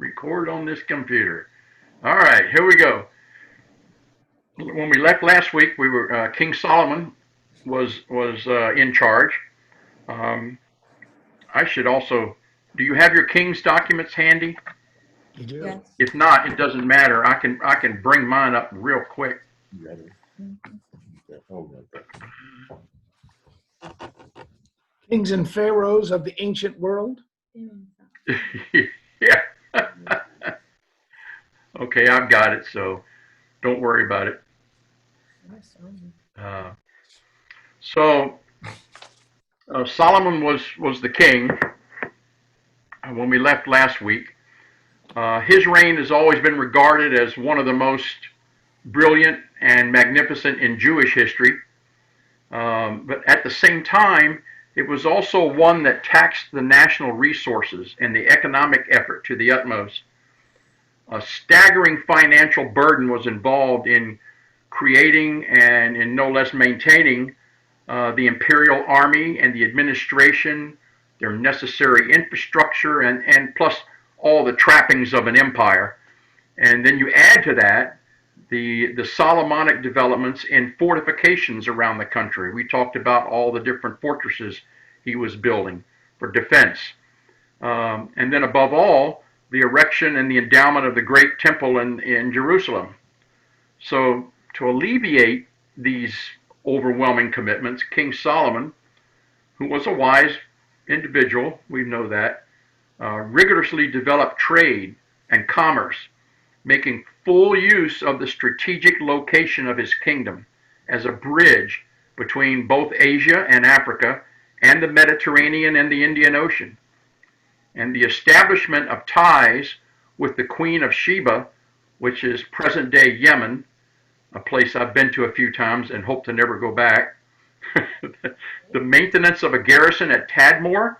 Record on this computer. All right, here we go. When we left last week, we were King Solomon was in charge. Um, I should also. Do you have your king's documents handy? You do? Yes. If not, it doesn't matter. I can bring mine up real quick. You got it? Okay, hold on. Kings and pharaohs of the ancient world. Yeah. Okay, I've got it. So don't worry about it. Uh, so Solomon was the king when we left last week. His reign has always been regarded as one of the most brilliant and magnificent in Jewish history. But at the same time, it was also one that taxed the national resources and the economic effort to the utmost. A staggering financial burden was involved in creating and in no less maintaining the imperial army and the administration, their necessary infrastructure, and plus all the trappings of an empire. And then you add to that the Solomonic developments in fortifications around the country. We talked about all the different fortresses he was building for defense. And then above all, the erection and the endowment of the great temple in Jerusalem. So to alleviate these overwhelming commitments, King Solomon, who was a wise individual, we know that, rigorously developed trade and commerce, making full use of the strategic location of his kingdom as a bridge between both Asia and Africa and the Mediterranean and the Indian Ocean. And the establishment of ties with the Queen of Sheba, which is present day Yemen, a place I've been to a few times and hope to never go back. The maintenance of a garrison at Tadmor.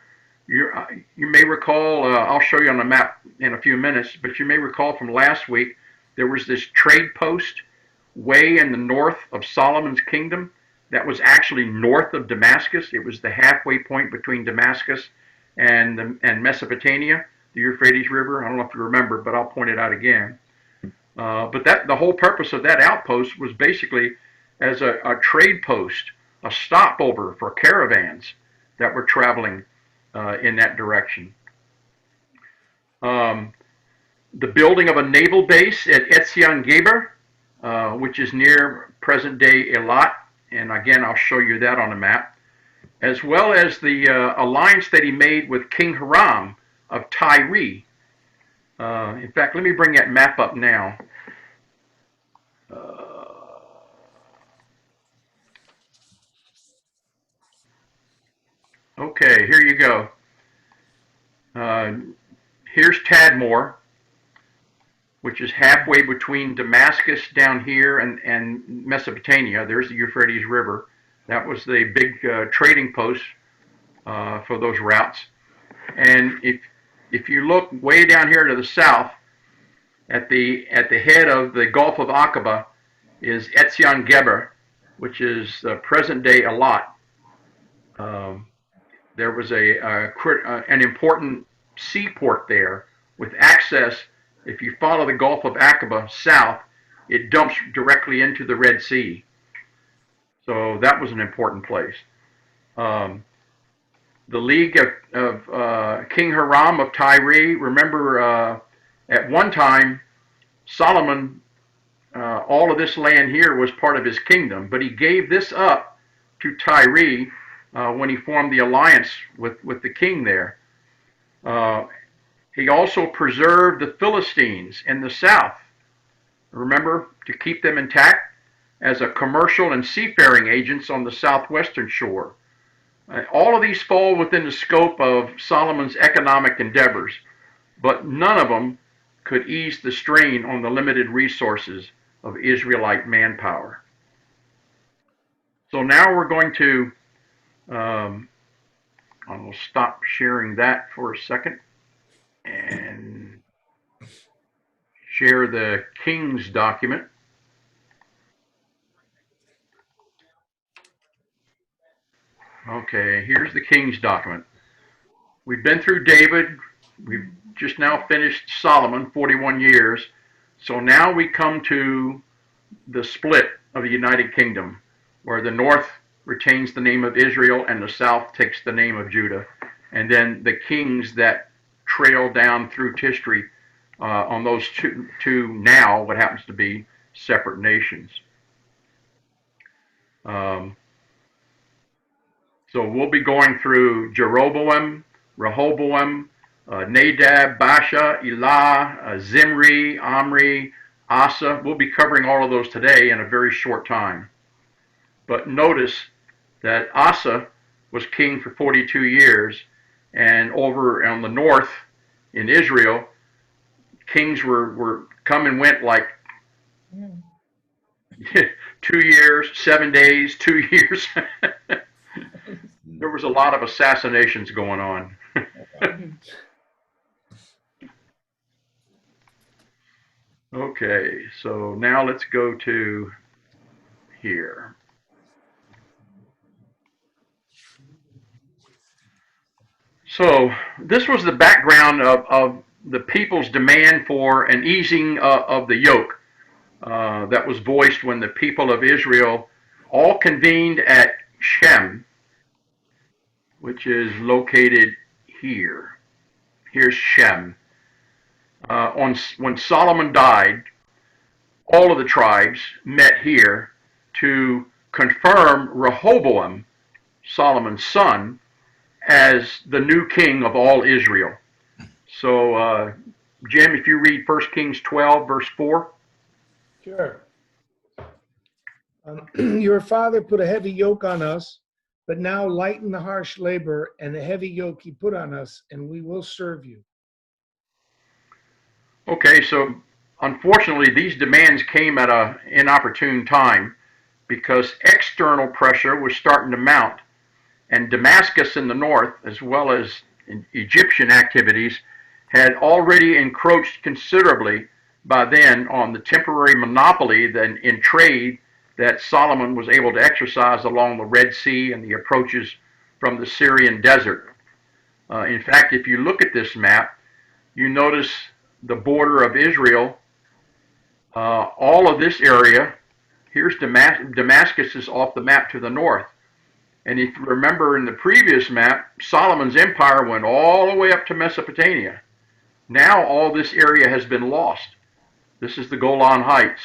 You may recall, I'll show you on the map in a few minutes, but you may recall from last week, there was this trade post way in the north of Solomon's kingdom that was actually north of Damascus. It was the halfway point between Damascus and Mesopotamia, the Euphrates River. I don't know if you remember, but I'll point it out again. But the whole purpose of that outpost was basically as a trade post, a stopover for caravans that were traveling in that direction. The building of a naval base at Etzion Geber, which is near present-day Eilat, and again, I'll show you that on the map, as well as the alliance that he made with King Hiram of Tyre. In fact, let me bring that map up now. Okay, here you go. Here's Tadmor, which is halfway between Damascus down here and Mesopotamia. There's the Euphrates River. That was the big trading post for those routes. And if you look way down here to the south, at the head of the Gulf of Aqaba is Etzion Geber, which is present-day Eilat. There was an important seaport there with access. If you follow the Gulf of Aqaba south, it dumps directly into the Red Sea. So that was an important place. The League of King Hiram of Tyre. Remember, at one time, Solomon, all of this land here was part of his kingdom, but he gave this up to Tyre when he formed the alliance with the king there. He also preserved the Philistines in the south, remember, to keep them intact as a commercial and seafaring agents on the southwestern shore. All of these fall within the scope of Solomon's economic endeavors, but none of them could ease the strain on the limited resources of Israelite manpower. So now we're going to, I will stop sharing that for a second and share the King's document. Okay, here's the King's document. We've been through David, We've just now finished Solomon, 41 years. So now we come to the split of the United Kingdom, where the north retains the name of Israel and the south takes the name of Judah. And then the kings that trail down through history on those two now, what happens to be separate nations. So we'll be going through Jeroboam, Rehoboam, Nadab, Baasha, Elah, Zimri, Omri, Asa. We'll be covering all of those today in a very short time. But notice that Asa was king for 42 years, and over on the north in Israel, kings were come and went like 2 years, 7 days, 2 years. There was a lot of assassinations going on. Okay, so now let's go to here. So this was the background of the people's demand for an easing of the yoke that was voiced when the people of Israel all convened at Shem, which is located here. Here's Shem. When Solomon died, all of the tribes met here to confirm Rehoboam, Solomon's son, as the new king of all Israel. So, Jim, if you read 1 Kings 12, verse 4. Sure. Your father put a heavy yoke on us, but now lighten the harsh labor and the heavy yoke he put on us, and we will serve you. Okay, so unfortunately, these demands came at an inopportune time because external pressure was starting to mount, and Damascus in the north, as well as Egyptian activities, had already encroached considerably by then on the temporary monopoly in trade that Solomon was able to exercise along the Red Sea and the approaches from the Syrian desert. In fact, if you look at this map, you notice the border of Israel, all of this area. Here's Damascus is off the map to the north. And if you remember in the previous map, Solomon's empire went all the way up to Mesopotamia. Now all this area has been lost. This is the Golan Heights,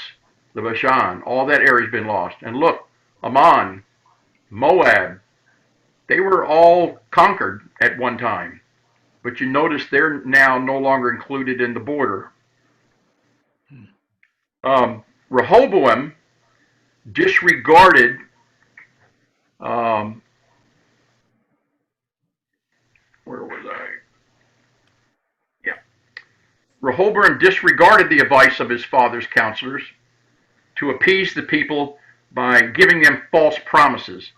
the Bashan. All that area has been lost. And look, Ammon, Moab, they were all conquered at one time. But you notice they're now no longer included in the border. Rehoboam disregarded where was I? Yeah. Rehoboam disregarded the advice of his father's counselors to appease the people by giving them false promises.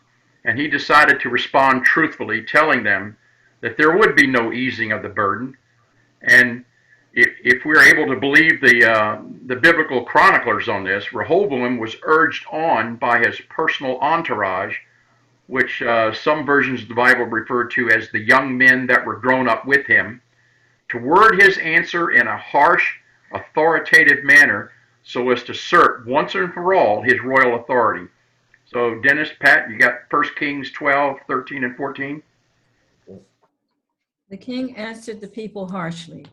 And he decided to respond truthfully, telling them that there would be no easing of the burden. And if we're able to believe the biblical chroniclers on this, Rehoboam was urged on by his personal entourage, which some versions of the Bible refer to as the young men that were grown up with him, to word his answer in a harsh, authoritative manner so as to assert once and for all his royal authority. So, Dennis, Pat, you got 1 Kings 12, 13, and 14? The king answered the people harshly,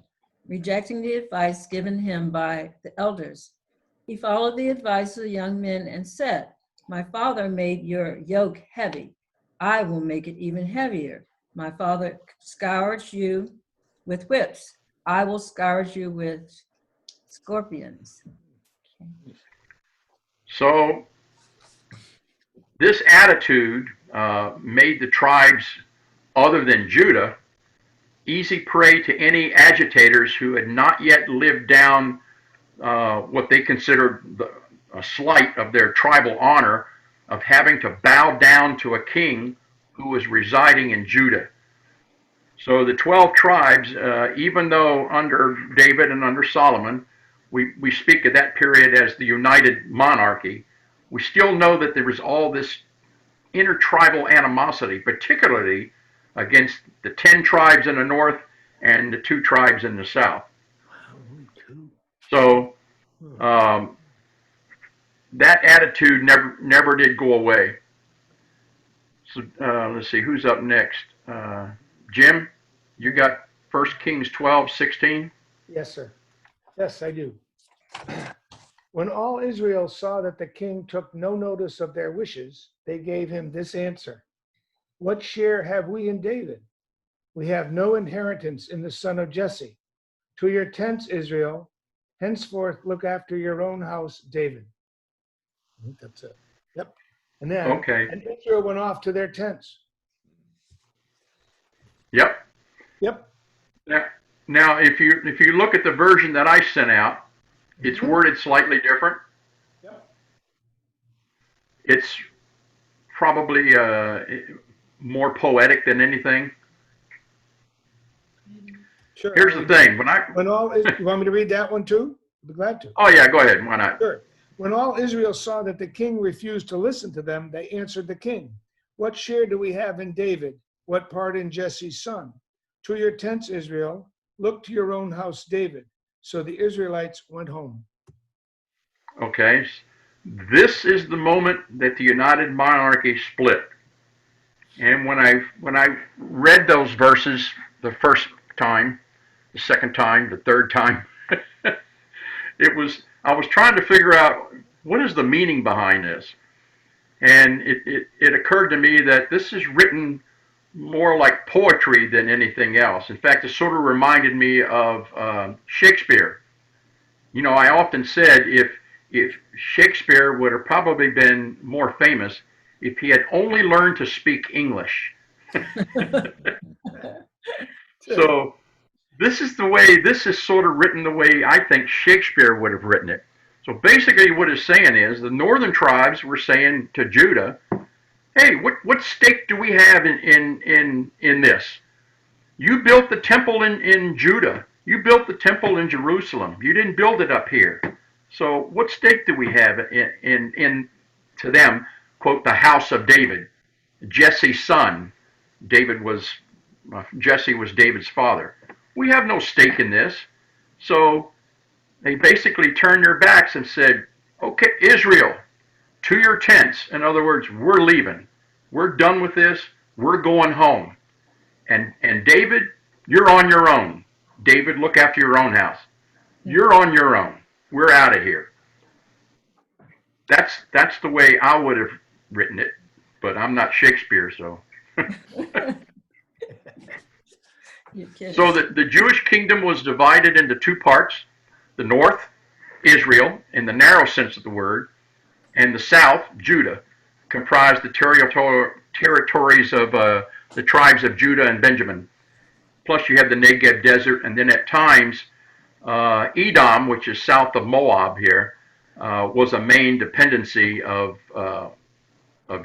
rejecting the advice given him by the elders. He followed the advice of the young men and said, "My father made your yoke heavy. I will make it even heavier. My father scourged you with whips. I will scourge you with scorpions." So, this attitude made the tribes other than Judah easy prey to any agitators who had not yet lived down what they considered a slight of their tribal honor of having to bow down to a king who was residing in Judah. So the 12 tribes, even though under David and under Solomon, we speak of that period as the united monarchy, we still know that there was all this intertribal animosity, particularly against the 10 tribes in the north and the 2 tribes in the south. Only 2. So that attitude never did go away. So let's see, who's up next? Jim, you got 1 Kings 12:16. Yes, sir. Yes, I do. When all Israel saw that the king took no notice of their wishes, they gave him this answer: What share have we in David? We have no inheritance in the son of Jesse. To your tents, Israel. Henceforth, look after your own house, David. I think that's it. Yep. And then, Okay. and Israel went off to their tents. Yep. Yep. Now, if you look at the version that I sent out, it's worded slightly different. Yep. It's probably more poetic than anything. Sure. Here's the thing. You want me to read that one too? I'd be glad to. Oh yeah, go ahead. Why not? Sure. When all Israel saw that the king refused to listen to them, they answered the king, What share do we have in David? What part in Jesse's son? To your tents, Israel. Look to your own house, David. So the Israelites went home. Okay. This is the moment that the United Monarchy split. And when I read those verses the first time, the second time, the third time, I was trying to figure out what is the meaning behind this. And it occurred to me that this is written more like poetry than anything else. In fact, it sort of reminded me of Shakespeare. You know, I often said if Shakespeare would have probably been more famous if he had only learned to speak English. So this is sort of written the way I think Shakespeare would have written it. So basically what it's saying is the northern tribes were saying to Judah, hey, what stake do we have in this? You built the temple in Judah. You built the temple in Jerusalem. You didn't build it up here. So what stake do we have in to them, quote, the house of David, Jesse's son? Jesse was David's father. We have no stake in this. So they basically turned their backs and said, okay, Israel, to your tents. In other words, we're leaving. We're done with this. We're going home. And David, you're on your own. David, look after your own house. You're on your own. We're out of here. That's the way I would have written it, but I'm not Shakespeare, so. So the Jewish kingdom was divided into 2 parts. The north, Israel, in the narrow sense of the word, and the south, Judah, comprised the territories of the tribes of Judah and Benjamin. Plus you have the Negev desert, and then at times Edom, which is south of Moab here, was a main dependency of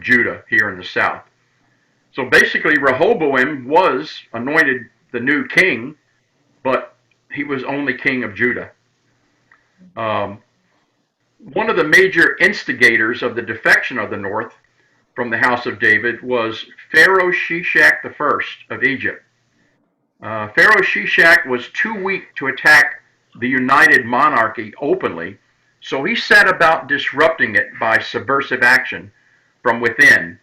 Judah here in the south. So basically Rehoboam was anointed the new king, but he was only king of Judah. One of the major instigators of the defection of the north from the house of David was Pharaoh Shishak I of Egypt. Pharaoh Shishak was too weak to attack the united monarchy openly, so he set about disrupting it by subversive action from within.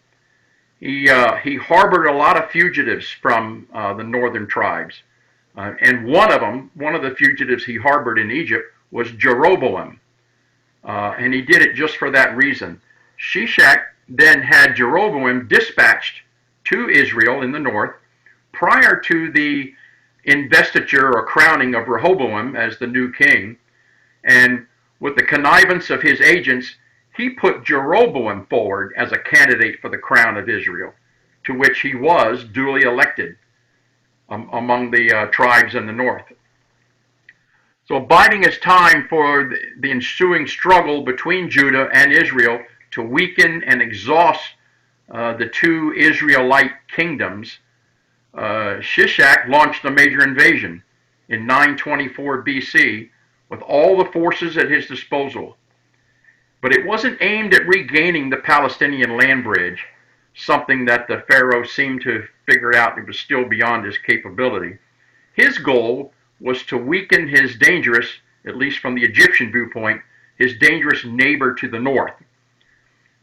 He harbored a lot of fugitives from the northern tribes. And one of the fugitives he harbored in Egypt was Jeroboam. And he did it just for that reason. Shishak then had Jeroboam dispatched to Israel in the north prior to the investiture or crowning of Rehoboam as the new king. And with the connivance of his agents, he put Jeroboam forward as a candidate for the crown of Israel, to which he was duly elected among the tribes in the north. So biding his time for the ensuing struggle between Judah and Israel to weaken and exhaust the 2 Israelite kingdoms, Shishak launched a major invasion in 924 BC with all the forces at his disposal. But it wasn't aimed at regaining the Palestinian land bridge, something that the Pharaoh seemed to have figured out it was still beyond his capability. His goal was to weaken his dangerous, at least from the Egyptian viewpoint, his dangerous neighbor to the north.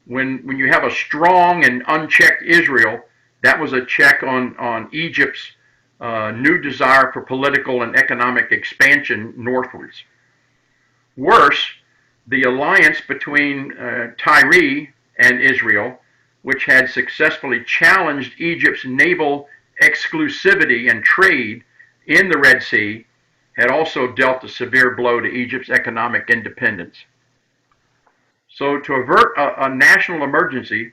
When you have a strong and unchecked Israel, that was a check on Egypt's new desire for political and economic expansion northwards. Worse, the alliance between Tyre and Israel, which had successfully challenged Egypt's naval exclusivity and trade in the Red Sea, had also dealt a severe blow to Egypt's economic independence. So to avert a national emergency,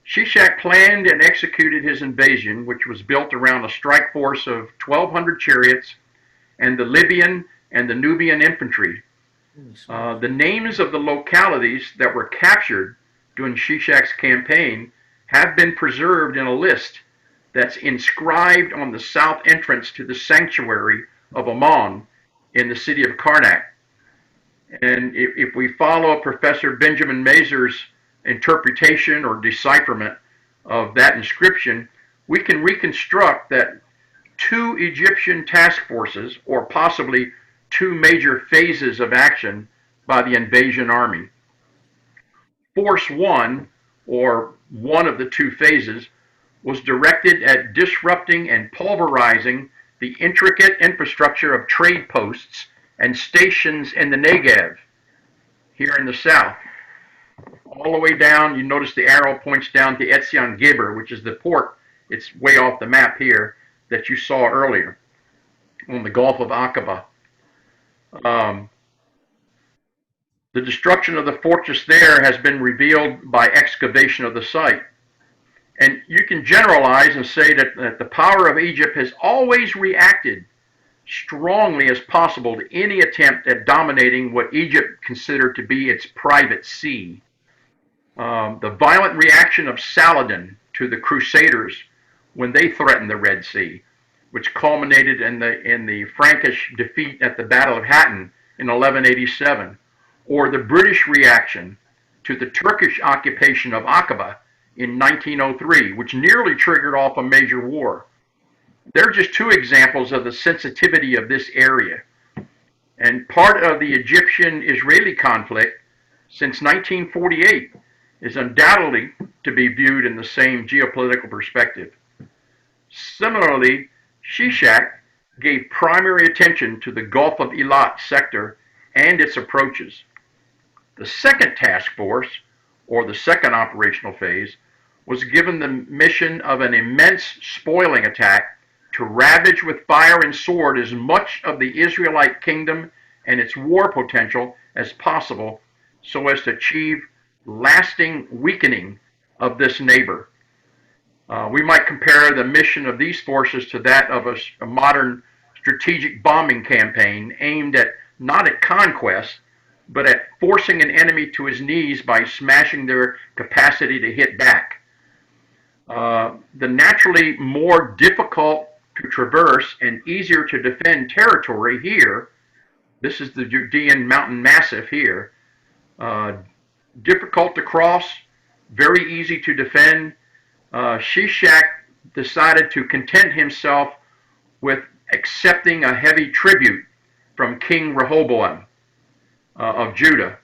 Shishak planned and executed his invasion, which was built around a strike force of 1,200 chariots and the Libyan and the Nubian infantry. The names of the localities that were captured during Shishak's campaign have been preserved in a list that's inscribed on the south entrance to the sanctuary of Ammon in the city of Karnak. And if we follow Professor Benjamin Mazur's interpretation or decipherment of that inscription, we can reconstruct that two Egyptian task forces, or possibly two major phases of action by the invasion army. Force 1, or one of the two phases, was directed at disrupting and pulverizing the intricate infrastructure of trade posts and stations in the Negev, here in the south. All the way down, you notice the arrow points down to Etzion Geber, which is the port. It's way off the map here that you saw earlier on the Gulf of Aqaba. The destruction of the fortress there has been revealed by excavation of the site. And you can generalize and say that the power of Egypt has always reacted strongly as possible to any attempt at dominating what Egypt considered to be its private sea. The violent reaction of Saladin to the Crusaders when they threatened the Red Sea, which culminated in the Frankish defeat at the Battle of Hattin in 1187, or the British reaction to the Turkish occupation of Aqaba in 1903, which nearly triggered off a major war. They're just two examples of the sensitivity of this area. And part of the Egyptian-Israeli conflict since 1948 is undoubtedly to be viewed in the same geopolitical perspective. Similarly, Shishak gave primary attention to the Gulf of Eilat sector and its approaches. The second task force, or the second operational phase, was given the mission of an immense spoiling attack to ravage with fire and sword as much of the Israelite kingdom and its war potential as possible, so as to achieve lasting weakening of this neighbor. We might compare the mission of these forces to that of a modern strategic bombing campaign aimed at not at conquest, but at forcing an enemy to his knees by smashing their capacity to hit back. The naturally more difficult to traverse and easier to defend territory here, this is the Judean mountain massif here, difficult to cross, very easy to defend. Shishak decided to content himself with accepting a heavy tribute from King Rehoboam of Judah.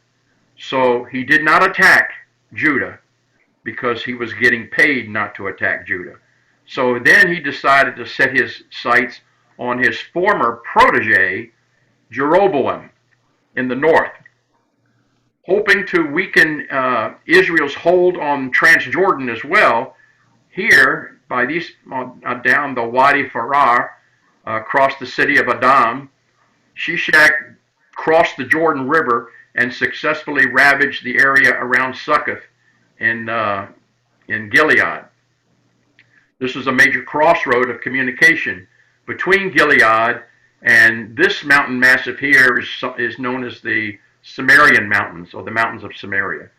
So he did not attack Judah because he was getting paid not to attack Judah. So then he decided to set his sights on his former protege, Jeroboam, in the north. Hoping to weaken Israel's hold on Transjordan as well, here, by these down the Wadi Farar, across the city of Adam, Shishak crossed the Jordan River and successfully ravaged the area around Succoth in Gilead. This was a major crossroad of communication between Gilead and this mountain massif here is known as the Sumerian Mountains, or the Mountains of Samaria.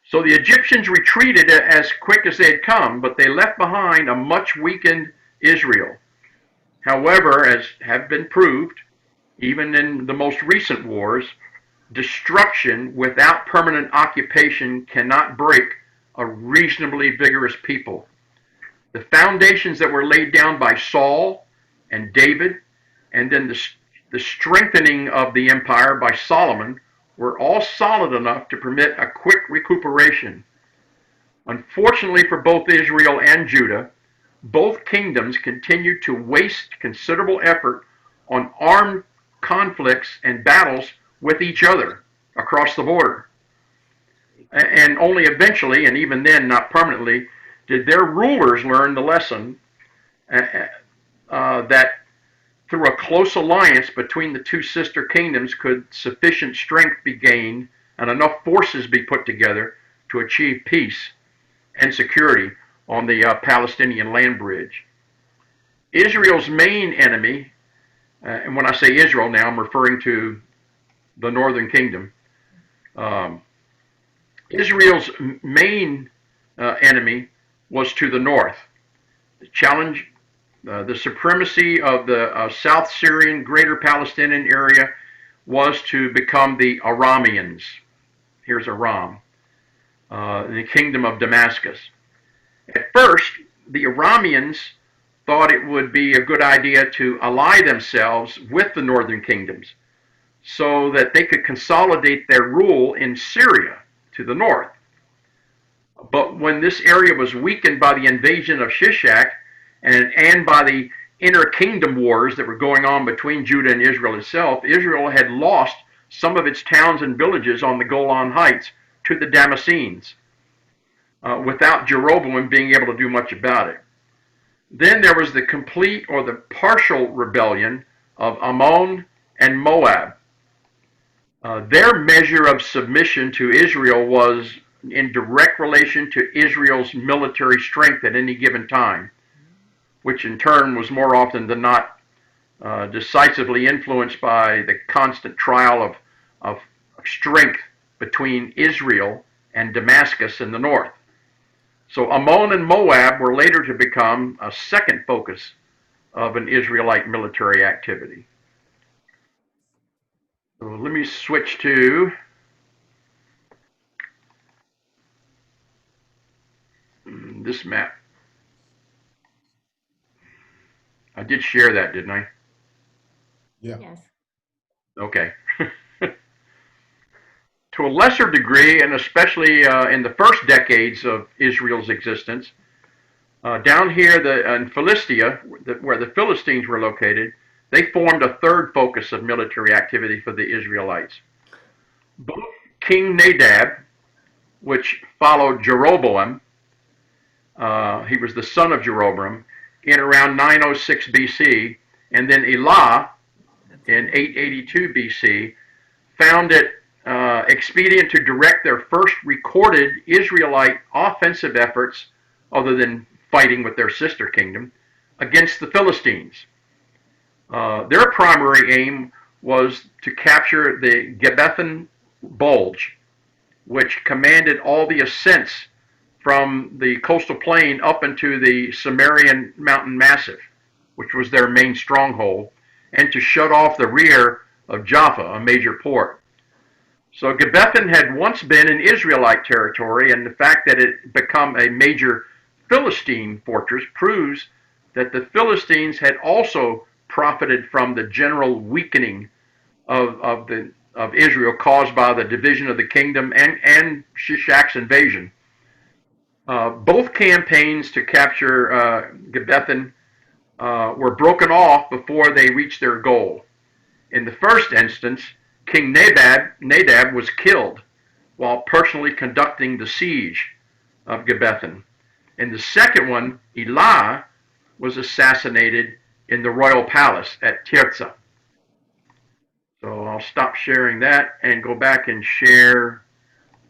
So the Egyptians retreated as quick as they had come, but they left behind a much weakened Israel. However, as have been proved, even in the most recent wars, destruction without permanent occupation cannot break a reasonably vigorous people. The foundations that were laid down by Saul and David, and then the strengthening of the empire by Solomon were all solid enough to permit a quick recuperation. Unfortunately for both Israel and Judah, both kingdoms continued to waste considerable effort on armed conflicts and battles with each other across the border. And only eventually, and even then not permanently, did their rulers learn the lesson that through a close alliance between the two sister kingdoms could sufficient strength be gained and enough forces be put together to achieve peace and security on the Palestinian land bridge. Israel's main enemy, and when I say Israel now, I'm referring to the northern kingdom. Israel's main enemy was to the north. The challenge, the supremacy of the South Syrian Greater Palestinian area was to become the Arameans. Here's Aram, the kingdom of Damascus. At first, the Arameans thought it would be a good idea to ally themselves with the northern kingdoms so that they could consolidate their rule in Syria to the north. But when this area was weakened by the invasion of Shishak and by the inner kingdom wars that were going on between Judah and Israel itself, Israel had lost some of its towns and villages on the Golan Heights to the Damascenes, without Jeroboam being able to do much about it. Then there was the complete or the partial rebellion of Ammon and Moab. Their measure of submission to Israel was in direct relation to Israel's military strength at any given time, which in turn was more often than not decisively influenced by the constant trial of strength between Israel and Damascus in the north. So Ammon and Moab were later to become a second focus of an Israelite military activity. So let me switch to this map. I did share that, didn't I? Yeah. Yes. Okay. To a lesser degree, and especially in the first decades of Israel's existence, down here in Philistia, where the Philistines were located, they formed a third focus of military activity for the Israelites. Both King Nadab, which followed Jeroboam, he was the son of Jeroboam, in around 906 BC, and then Elah in 882 BC, found it expedient to direct their first recorded Israelite offensive efforts, other than fighting with their sister kingdom, against the Philistines. Their primary aim was to capture the Gibbethon Bulge, which commanded all the ascents from the coastal plain up into the Sumerian mountain massif, which was their main stronghold, and to shut off the rear of Jaffa, a major port. So Gibbethon had once been an Israelite territory, and the fact that it become a major Philistine fortress proves that the Philistines had also profited from the general weakening of Israel caused by the division of the kingdom and Shishak's invasion. Both campaigns to capture Gibbethon were broken off before they reached their goal. In the first instance, King Nadab was killed while personally conducting the siege of Gibbethon. In the second one, Elah was assassinated in the royal palace at Tirzah. So I'll stop sharing that and go back and share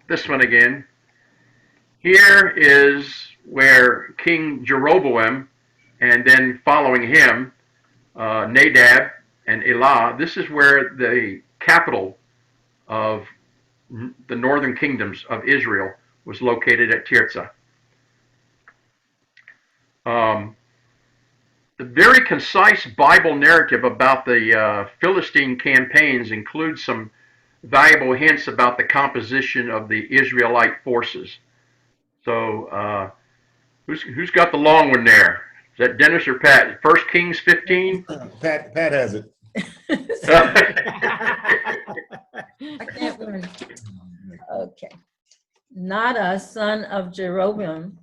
this one again. Here is where King Jeroboam, and then following him, Nadab and Elah, this is where the capital of the northern kingdoms of Israel was located at Tirzah. The very concise Bible narrative about the Philistine campaigns includes some valuable hints about the composition of the Israelite forces. So, who's got the long one there? that Dennis or Pat? 1 Kings 15? Pat has it. I can't win. Okay. Nada, son of Jeroboam,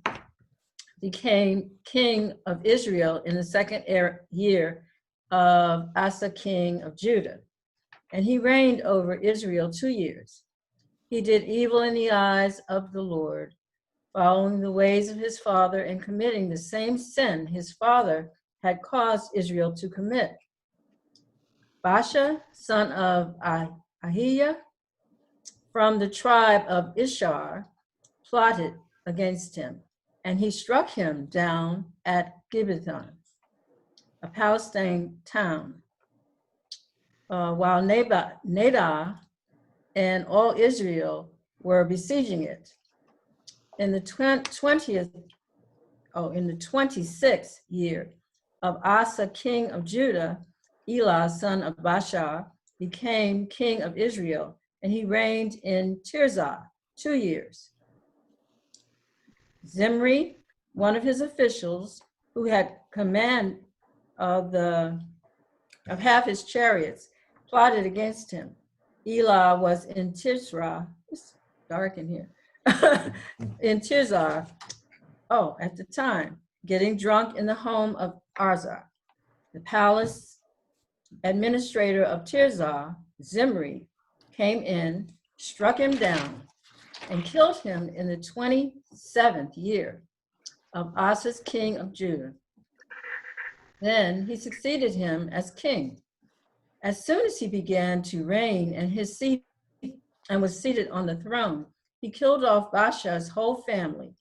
became king of Israel in the second year of Asa, king of Judah, and he reigned over Israel 2 years. He did evil in the eyes of the Lord, following the ways of his father and committing the same sin his father had caused Israel to commit. Baasha, son of Ahiah, from the tribe of Ishar, plotted against him, and he struck him down at Gibbethon, a Palestine town, while Nadab and all Israel were besieging it. In the 26th year of Asa, king of Judah, Elah, son of Baasha, became king of Israel, and he reigned in Tirzah 2 years. Zimri, one of his officials, who had command of half his chariots, plotted against him. Elah was in Tirzah. It's dark in here. In Tirzah, at the time, getting drunk in the home of Arza. The palace administrator of Tirzah, Zimri, came in, struck him down, and killed him in the 27th year of Asa's king of Judah. Then he succeeded him as king. As soon as he began to reign and was seated on the throne, he killed off Baasha's whole family.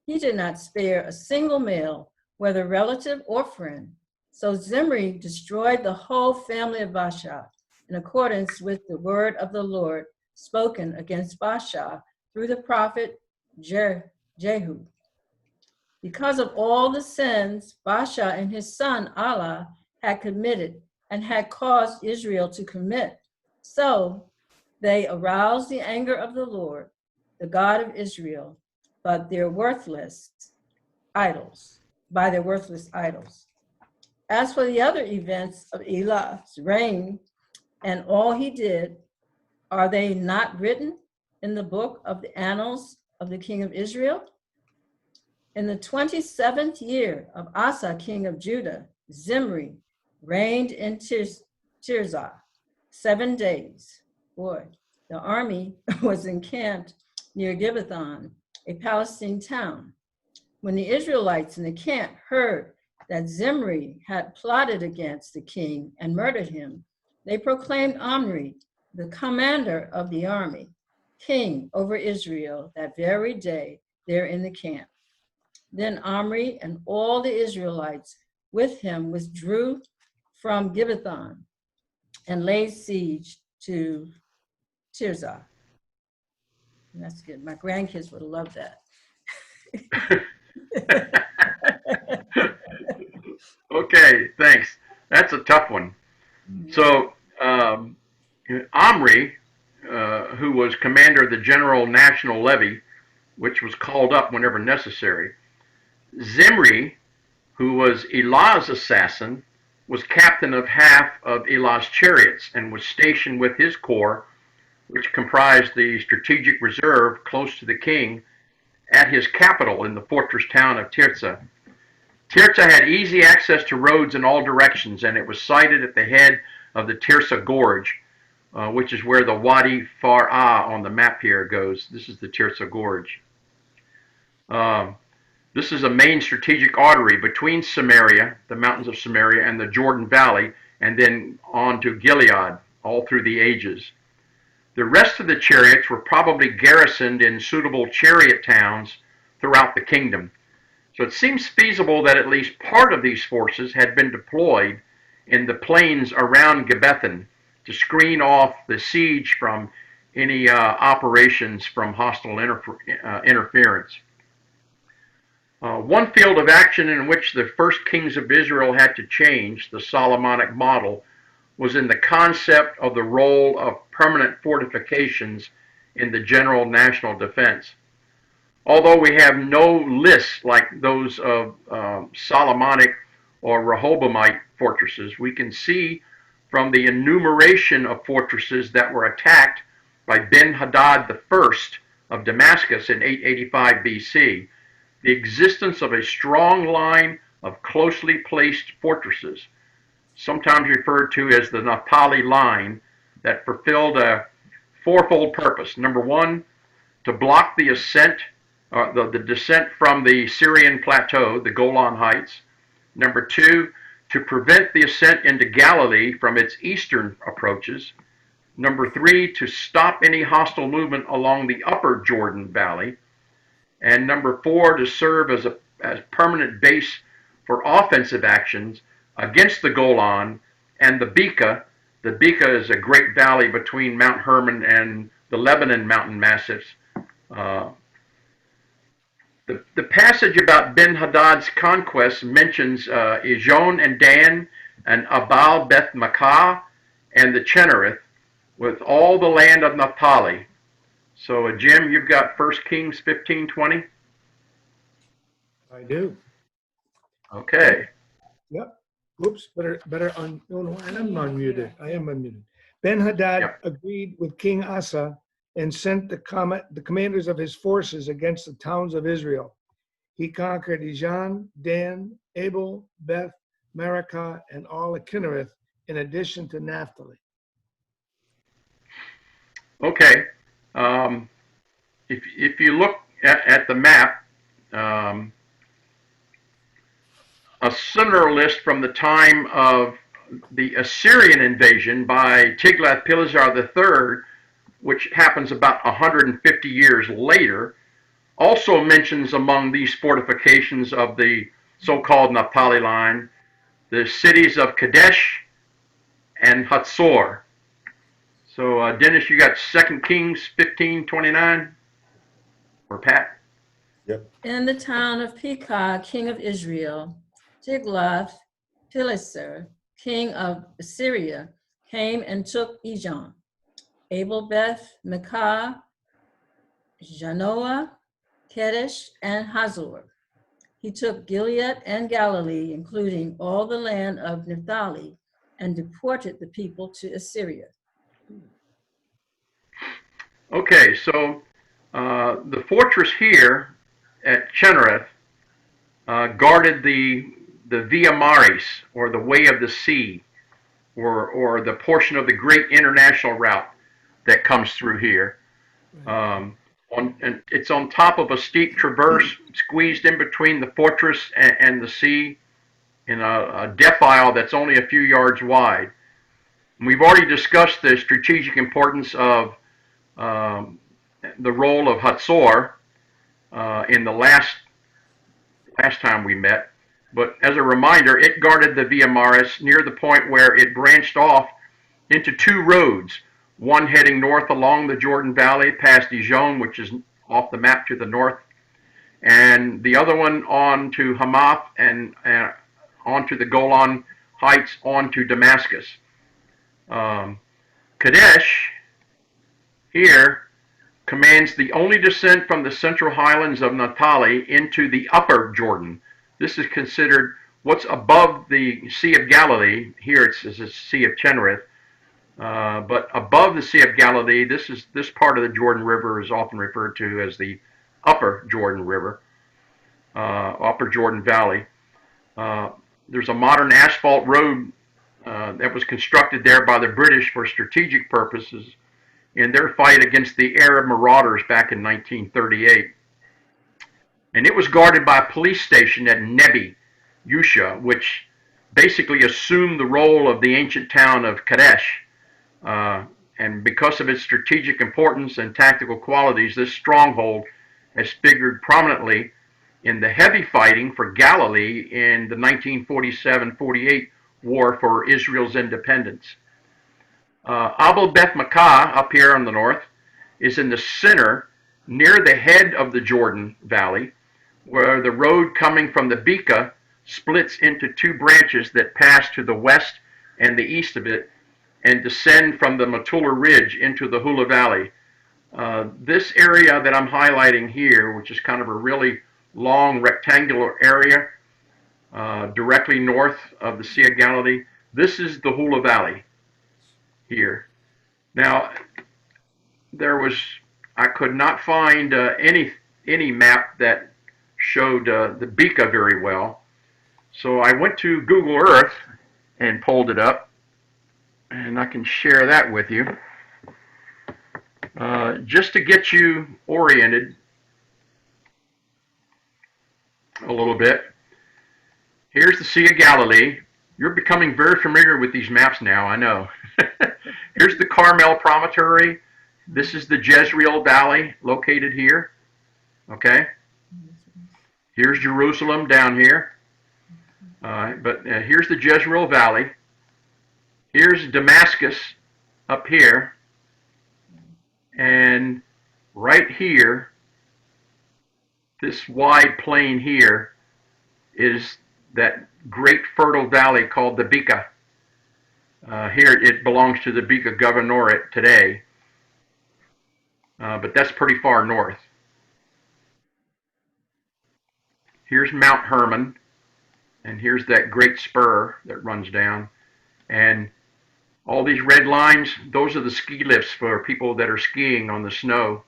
He did not spare a single male, whether relative or friend. So Zimri destroyed the whole family of Baasha in accordance with the word of the Lord spoken against Baasha through the prophet Jehu. Because of all the sins Baasha and his son Allah had committed and had caused Israel to commit, so they aroused the anger of the Lord, the God of Israel, by their worthless idols. As for the other events of Elah's reign and all he did, are they not written in the book of the annals of the king of Israel? In the 27th year of Asa, king of Judah, Zimri reigned in Tirzah 7 days. Boy, the army was encamped near Gibbethon, a Palestine town. When the Israelites in the camp heard that Zimri had plotted against the king and murdered him, they proclaimed Omri, the commander of the army, king over Israel that very day there in the camp. Then Omri and all the Israelites with him withdrew from Gibbethon and laid siege to Tirzah. And that's good. My grandkids would have loved that. Okay, thanks. That's a tough one. So, Omri, who was commander of the General National Levy, which was called up whenever necessary. Zimri, who was Elah's assassin, was captain of half of Elah's chariots and was stationed with his corps, which comprised the strategic reserve close to the king, at his capital in the fortress town of Tirzah. Tirzah had easy access to roads in all directions, and it was sited at the head of the Tirzah Gorge, which is where the Wadi Farah on the map here goes. This is the Tirzah Gorge. This is a main strategic artery between Samaria, the mountains of Samaria, and the Jordan Valley, and then on to Gilead, all through the ages. The rest of the chariots were probably garrisoned in suitable chariot towns throughout the kingdom. So it seems feasible that at least part of these forces had been deployed in the plains around Gibbethon to screen off the siege from any operations from hostile interference. One field of action in which the first kings of Israel had to change the Solomonic model was in the concept of the role of permanent fortifications in the general national defense. Although we have no lists like those of Solomonic or Rehoboamite fortresses, we can see from the enumeration of fortresses that were attacked by Ben-Hadad I of Damascus in 885 BC, the existence of a strong line of closely placed fortresses, sometimes referred to as the Naphtali line, that fulfilled a fourfold purpose. Number one, to block the ascent, the descent from the Syrian plateau, the Golan Heights. Number two, to prevent the ascent into Galilee from its eastern approaches. Number three, to stop any hostile movement along the upper Jordan Valley. And number four, to serve as a permanent base for offensive actions against the Golan and the Bekaa. The Bekaa is a great valley between Mount Hermon and the Lebanon mountain massifs. Uh, the passage about Ben-Hadad's conquest mentions Ijon and Dan and Abal Beth Makkah and the Chinnereth with all the land of Naphtali. So, Jim, you've got 1 Kings 15:20? I do. Okay. Yep. Oops, better no, and I'm unmuted. I am unmuted. Ben-Hadad Yep. agreed with King Asa and sent the commanders of his forces against the towns of Israel. He conquered Ijon, Dan, Abel, Beth, Marakah, and all of Kinnereth, in addition to Naphtali. Okay. If you look at the map, a similar list from the time of the Assyrian invasion by Tiglath-Pileser III, which happens about 150 years later, also mentions among these fortifications of the so-called Naphtali line the cities of Kadesh and Hatzor. So, Dennis, you got 2 Kings 15:29, or Pat? Yep. In the town of Pekah, king of Israel, Tiglath-Pileser, king of Assyria, came and took Ijon, Abel Beth Makkah, Janoah, Kedesh, and Hazor. He took Gilead and Galilee, including all the land of Naphtali, and deported the people to Assyria. Okay, so the fortress here at Chinnereth guarded the Via Maris, or the Way of the Sea, or the portion of the great international route that comes through here. And it's on top of a steep traverse, squeezed in between the fortress and the sea, in a defile that's only a few yards wide. And we've already discussed the strategic importance of the role of Hatzor in the last time we met. But as a reminder, it guarded the Via Maris near the point where it branched off into two roads, one heading north along the Jordan Valley past Ijon, which is off the map to the north, and the other one on to Hamath and onto the Golan Heights onto Damascus. Kadesh here commands the only descent from the central highlands of Naphtali into the upper Jordan. This is considered what's above the Sea of Galilee. Here it's the Sea of Chinnereth. But above the Sea of Galilee, this part of the Jordan River is often referred to as the upper Jordan River, upper Jordan Valley. There's a modern asphalt road that was constructed there by the British for strategic purposes in their fight against the Arab marauders back in 1938. And it was guarded by a police station at Nebi Yusha, which basically assumed the role of the ancient town of Kadesh. And because of its strategic importance and tactical qualities, this stronghold has figured prominently in the heavy fighting for Galilee in the 1947-48 war for Israel's independence. Abel Beth Makkah, up here on the north, is in the center, near the head of the Jordan Valley, where the road coming from the Bekaa splits into two branches that pass to the west and the east of it, and descend from the Metula Ridge into the Hula Valley. This area that I'm highlighting here, which is kind of a really long rectangular area directly north of the Sea of Galilee, this is the Hula Valley here. Now, I could not find any map that showed the Bekaa very well. So I went to Google Earth and pulled it up, and I can share that with you. Just to get you oriented a little bit. Here's the Sea of Galilee. You're becoming very familiar with these maps now, I know. Here's the Carmel Promontory. This is the Jezreel Valley located here. Okay. Here's Jerusalem down here. Here's the Jezreel Valley. Here's Damascus up here. And right here, this wide plain here is that great fertile valley called the Bekaa. Here it belongs to the Bekaa Governorate today, but that's pretty far north. Here's Mount Hermon, and here's that great spur that runs down. And all these red lines, those are the ski lifts for people that are skiing on the snow.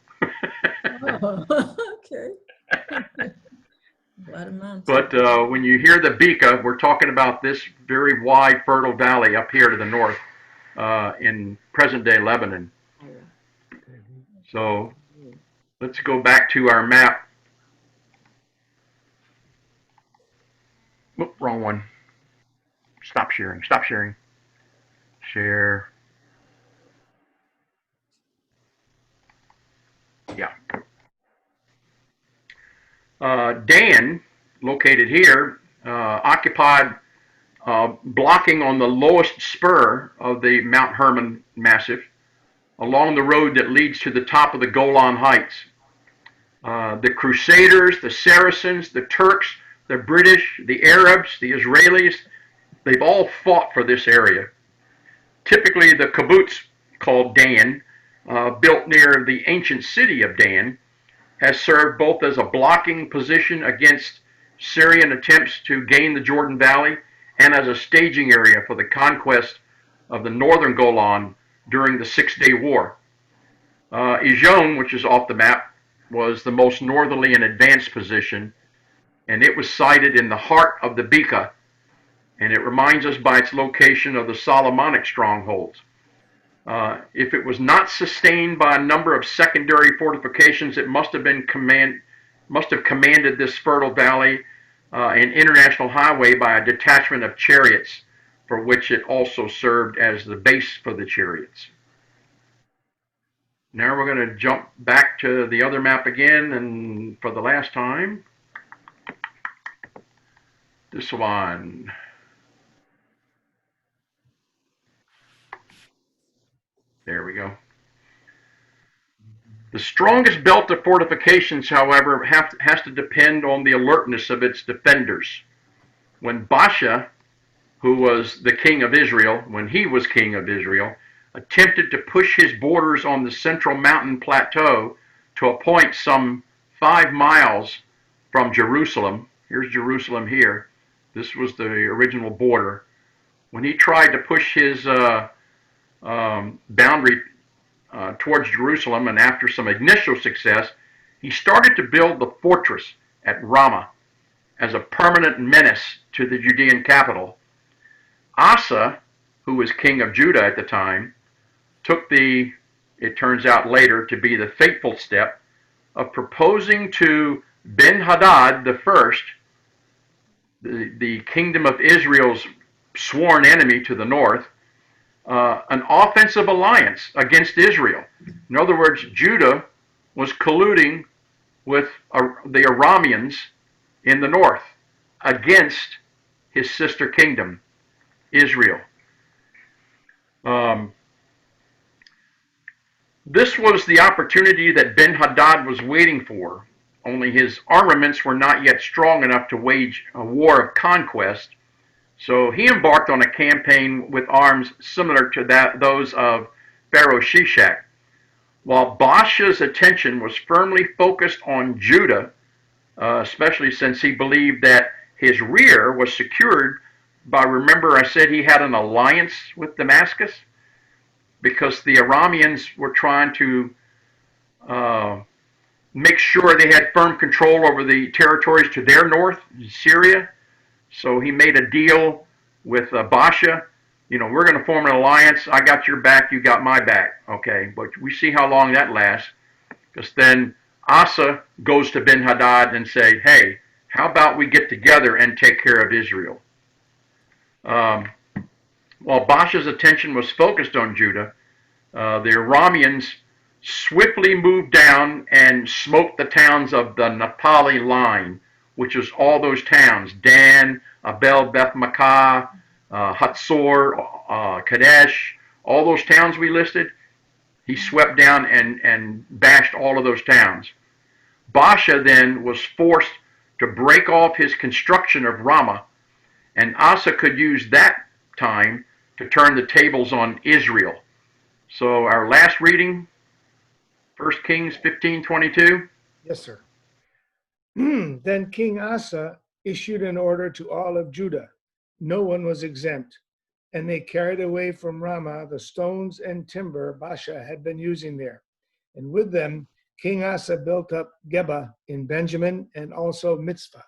Oh, okay. But when you hear the Bekaa, we're talking about this very wide, fertile valley up here to the north in present-day Lebanon. So let's go back to our map. Oop, wrong one. Stop sharing. Stop sharing. Share. Yeah. Dan, located here, occupied blocking on the lowest spur of the Mount Hermon Massif along the road that leads to the top of the Golan Heights. The Crusaders, the Saracens, the Turks, the British, the Arabs, the Israelis, they've all fought for this area. Typically, the kibbutz, called Dan, built near the ancient city of Dan, has served both as a blocking position against Syrian attempts to gain the Jordan Valley and as a staging area for the conquest of the northern Golan during the Six-Day War. Ijon, which is off the map, was the most northerly and advanced position, and it was sited in the heart of the Bekaa, and it reminds us by its location of the Solomonic strongholds. If it was not sustained by a number of secondary fortifications, it must have commanded this fertile valley and international highway by a detachment of chariots, for which it also served as the base for the chariots. Now we're going to jump back to the other map again, and for the last time, this one. There we go. The strongest belt of fortifications, however, has to depend on the alertness of its defenders. When Baasha, who was the king of Israel, attempted to push his borders on the central mountain plateau to a point some 5 miles from Jerusalem, here's Jerusalem here, this was the original border. When he tried to push his boundary towards Jerusalem, and after some initial success, he started to build the fortress at Ramah as a permanent menace to the Judean capital. Asa, who was king of Judah at the time, took it turns out later to be the fateful step of proposing to Ben-Hadad I, the kingdom of Israel's sworn enemy to the north, an offensive alliance against Israel. In other words, Judah was colluding with the Arameans in the north against his sister kingdom, Israel. This was the opportunity that Ben-Hadad was waiting for, only his armaments were not yet strong enough to wage a war of conquest. So he embarked on a campaign with arms similar to those of Pharaoh Shishak. While Baasha's attention was firmly focused on Judah, especially since he believed that his rear was secured by, remember I said he had an alliance with Damascus? Because the Arameans were trying to make sure they had firm control over the territories to their north, Syria. So he made a deal with Baasha. You know, we're going to form an alliance. I got your back, you got my back. Okay, but we see how long that lasts. Because then Asa goes to Ben-Hadad and say, hey, how about we get together and take care of Israel? While Baasha's attention was focused on Judah, the Arameans swiftly moved down and smoked the towns of the Naphtali line, which is all those towns, Dan, Abel, Beth Makkah, Hatzor, Kadesh, all those towns we listed. He swept down and bashed all of those towns. Baasha then was forced to break off his construction of Ramah, and Asa could use that time to turn the tables on Israel. So our last reading, 1 Kings 15:22. Yes, sir. Then King Asa issued an order to all of Judah. No one was exempt, and they carried away from Ramah the stones and timber Baasha had been using there. And with them, King Asa built up Geba in Benjamin and also Mitzvah.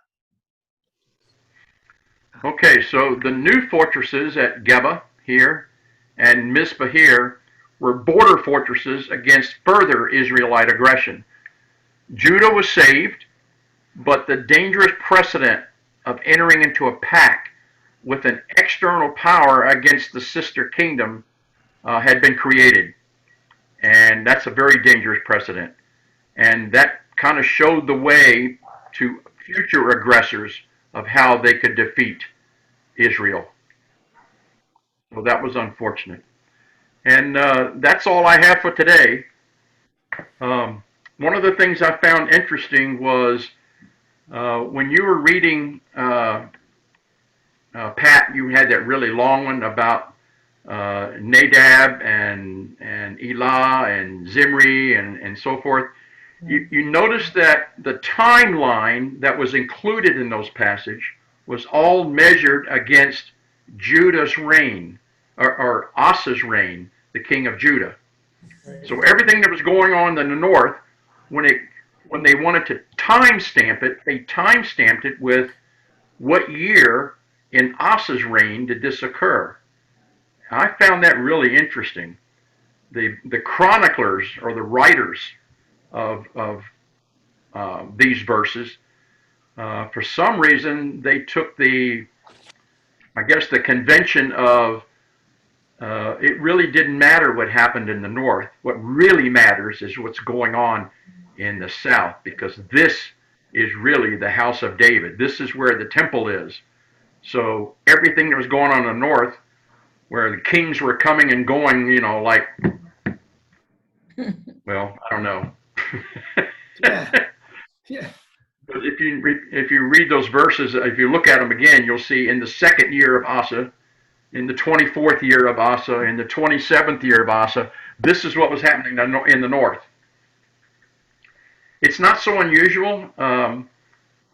Okay, so the new fortresses at Geba here and Mizpah here were border fortresses against further Israelite aggression. Judah was saved, but the dangerous precedent of entering into a pact with an external power against the sister kingdom had been created. And that's a very dangerous precedent. And that kind of showed the way to future aggressors of how they could defeat Israel. So that was unfortunate. And that's all I have for today. One of the things I found interesting was when you were reading, Pat, you had that really long one about Nadab and Elah and Zimri and so forth. You notice that the timeline that was included in those passages was all measured against Judah's reign, or Asa's reign, the king of Judah. So everything that was going on in the north, when they wanted to timestamp it, they timestamped it with what year in Asa's reign did this occur. I found that really interesting. The chroniclers, or the writers of these verses, for some reason they took the convention of it really didn't matter what happened in the north. What really matters is what's going on in the south, because this is really the house of David. This is where the temple is. So everything that was going on in the north, where the kings were coming and going, like, well, I don't know. Yeah. But if you read those verses, if you look at them again, you'll see in the second year of Asa, in the 24th year of Asa, in the 27th year of Asa, this is what was happening in the north. It's not so unusual.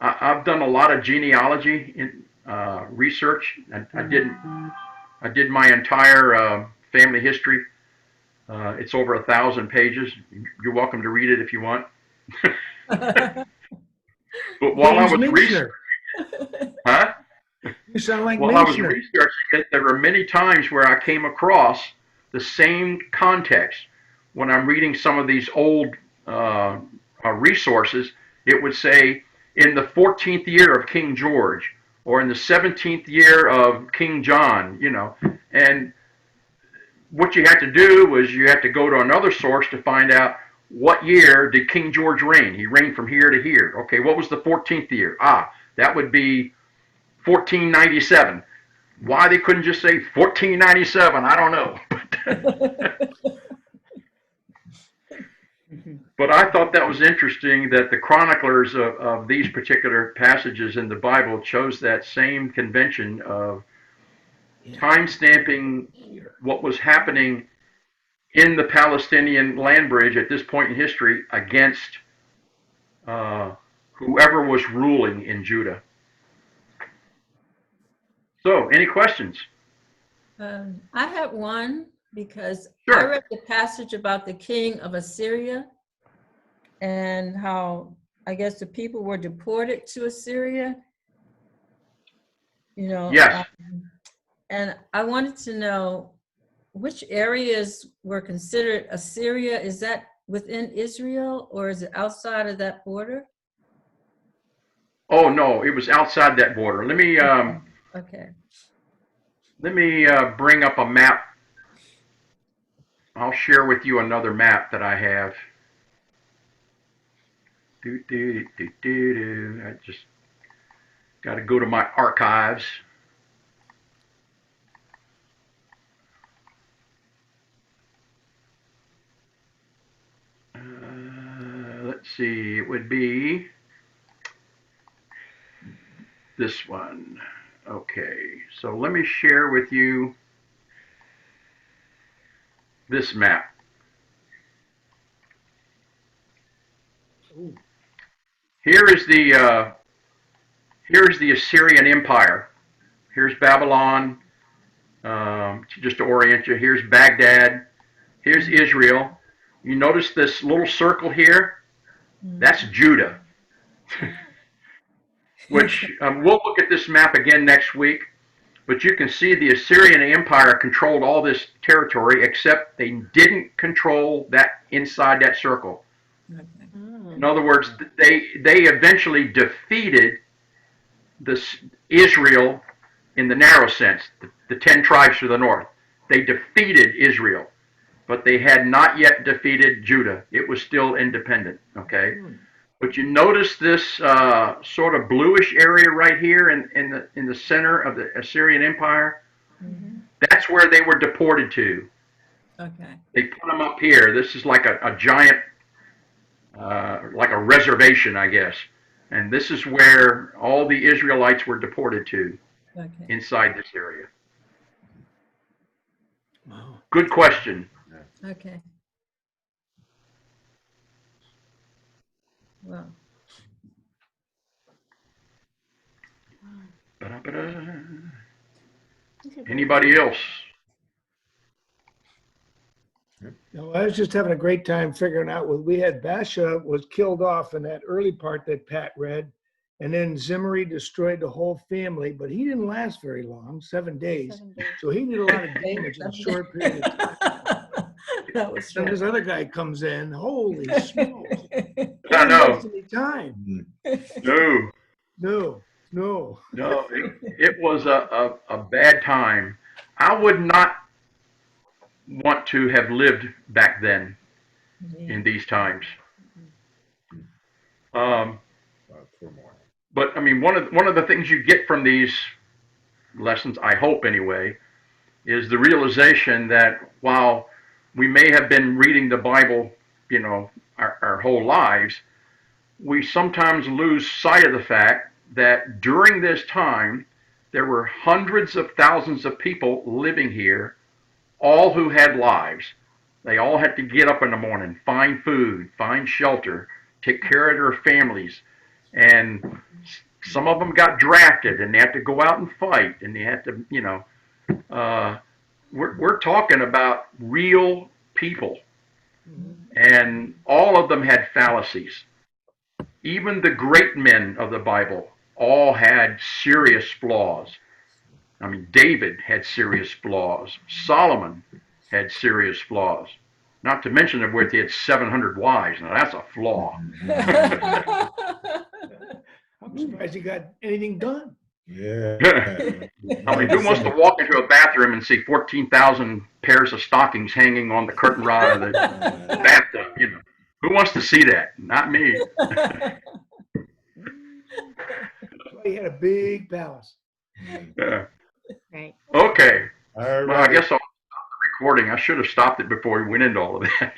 I've done a lot of genealogy research. I did my entire family history. It's over 1,000 pages. You're welcome to read it if you want. But while I was researching, huh? You sound like While I was researching it, there were many times where I came across the same context. When I'm reading some of these old resources, it would say in the 14th year of King George, or in the 17th year of King John, and what you had to do was you had to go to another source to find out what year did King George reign. He reigned from here to here. Okay, what was the 14th year? That would be 1497. Why they couldn't just say 1497, I don't know. But I thought that was interesting that the chroniclers of these particular passages in the Bible chose that same convention of time stamping what was happening in the Palestinian land bridge at this point in history against whoever was ruling in Judah. So, any questions? I had one because Sure. I read the passage about the king of Assyria and how I guess the people were deported to Assyria. You know, Yes. And I wanted to know which areas were considered Assyria. Is that within Israel or is it outside of that border? Oh no, it was outside that border. Okay. Let me bring up a map. I'll share with you another map that I have. I just got to go to my archives. Let's see, it would be this one. Okay, so let me share with you this map. Ooh. Here is the Assyrian Empire. Here's Babylon. Just to orient you, here's Baghdad. Here's Israel. You notice this little circle here? That's Judah. Which we'll look at this map again next week. But you can see the Assyrian Empire controlled all this territory, except they didn't control that inside that circle. Okay. In other words, they eventually defeated this Israel in the narrow sense, the 10 tribes to the north. They defeated Israel, but they had not yet defeated Judah. It was still independent, okay? But you notice this sort of bluish area right here in the center of the Assyrian Empire? Mm-hmm. That's where they were deported to. Okay. They put them up here. This is like a giant, like a reservation, I guess. And this is where all the Israelites were deported to, Okay. inside this area. Wow. Good question. Okay. Well, Ba-da-ba-da. Anybody else? No, I was just having a great time figuring out what we had. Baasha was killed off in that early part that Pat read, and then Zimri destroyed the whole family, but he didn't last very long, 7 days. So he did a lot of damage in a short period of time. that was Then short. this other guy comes in, holy smokes. I know. Wasn't any time. No. No. No, it was a bad time. I would not want to have lived back then in these times. But I mean, one of the things you get from these lessons, I hope anyway, is the realization that while we may have been reading the Bible, you know, our whole lives, we sometimes lose sight of the fact that during this time, there were hundreds of thousands of people living here, all who had lives. They all had to get up in the morning, find food, find shelter, take care of their families. And some of them got drafted and they had to go out and fight and they had to, you know, we're talking about real people. And all of them had fallacies. Even the great men of the Bible all had serious flaws. I mean, David had serious flaws. Solomon had serious flaws. Not to mention that he had 700 wives. Now, that's a flaw. I'm surprised he got anything done. Yeah. I mean, who wants to walk into a bathroom and see 14,000 pairs of stockings hanging on the curtain rod of the bathtub? You know, who wants to see that? Not me. He had a big palace. Yeah. Right. Okay. All Well, I right. guess I'll stop the recording. I should have stopped it before we went into all of that.